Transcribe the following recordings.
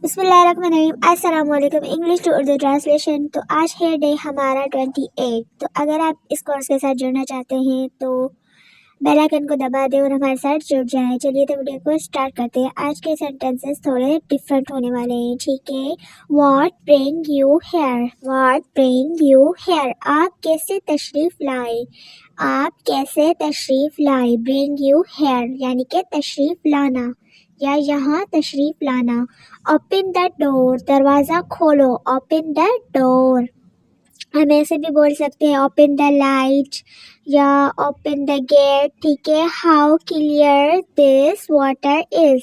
बिस्मिल्लाहिर्रहमानिर्रहीम। अस्सलाम वालेकुम। English to Urdu translation. तो आज है डे हमारा 28। तो अगर आप इस कोर्स के साथ जुड़ना चाहते हैं तो बेल आइकन को दबा दें और हमारे साथ जुड़ जाएं। चलिए तो वीडियो को स्टार्ट करते हैं। आज के सेंटेंसेस थोड़े डिफरेंट होने वाले हैं, ठीक है। What bring you here, what bring you here, आप कैसे तशरीफ लाए, आप कैसे तशरीफ लाए। ब्रिंग यू हेयर यानी कि तशरीफ लाना या यहाँ तशरीफ लाना। ओपन द डोर, दरवाज़ा खोलो। Open the door. हम ऐसे भी बोल सकते हैं ओपन द लाइट या ओपन द गेट, ठीक है। How clear this water is,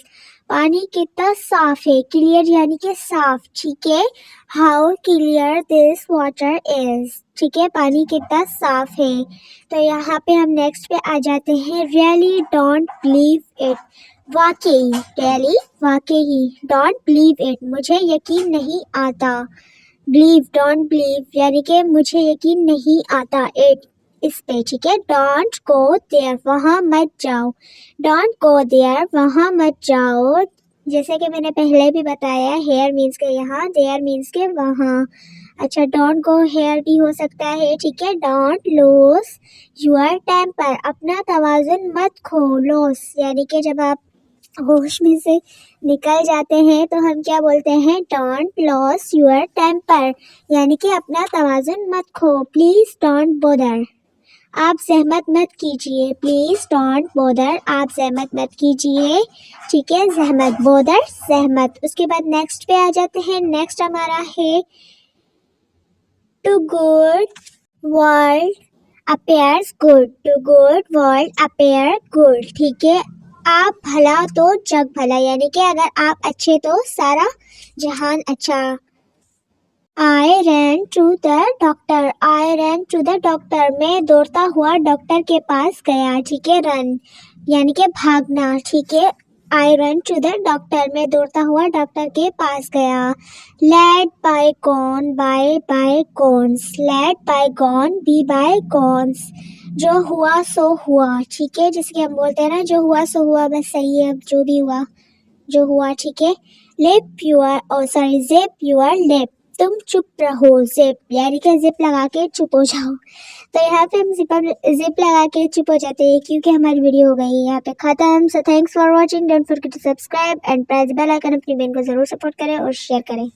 पानी कितना साफ है। क्लियर यानी कि साफ, ठीक है। How clear this water is, ठीक है, पानी कितना साफ है। तो यहाँ पे हम नेक्स्ट पे आ जाते हैं। रियली डोंट बिलीव इट, वाकई, रियली वाकई, डोंट बिलीव इट, मुझे यकीन नहीं आता। बिलीव, डोंट बिलीव यानी कि मुझे यकीन नहीं आता। इट, इस पे, ठीक है। डोंट गो देयर, वहाँ मत जाओ। डोंट गो देयर, वहाँ मत जाओ। जैसे कि मैंने पहले भी बताया, हेयर मीन्स के यहाँ, देयर मीन्स के वहाँ। अच्छा, डोंट गो हेयर भी हो सकता है, ठीक है। डोंट लूज योर टेम्पर, अपना तवाज़ुन मत खो। लॉस यानी कि जब आप होश में से निकल जाते हैं तो हम क्या बोलते हैं, डोंट लॉस योर टेम्पर, यानी कि अपना तवाज़ुन मत खो। प्लीज़ डोंट बोदर, आप सहमत मत कीजिए। प्लीज़ डोंट बोदर, आप सहमत मत कीजिए, ठीक है। सहमत, बोदर सहमत। उसके बाद नेक्स्ट पे आ जाते हैं। नेक्स्ट हमारा है to good world appears good, to good world appear good, ठीक है। आप भला तो जग भला, यानी कि अगर आप अच्छे तो सारा जहान अच्छा। I ran to the doctor, I ran to the doctor, मैं दौड़ता हुआ डॉक्टर के पास गया, ठीक है। रन यानी कि भागना, ठीक है। I run to the doctor, मैं दौड़ता हुआ डॉक्टर के पास गया। Let bygone, by bygones, let bygone be bygones, जो हुआ सो हुआ, ठीक है। जिसके हम बोलते हैं ना, जो हुआ सो हुआ, बस सही है, जो भी हुआ जो हुआ, ठीक है। Lip your, oh sorry, zip your lip, तुम चुप रहो। जिप यानी कि जिप लगा के चुप हो जाओ। तो यहाँ पे हम जिप लगा के चुप हो जाते हैं क्योंकि हमारी वीडियो हो गई है यहाँ पे खत्म। So thanks for watching, don't forget to subscribe and press bell icon. अपनी बहन को जरूर सपोर्ट करें और शेयर करें।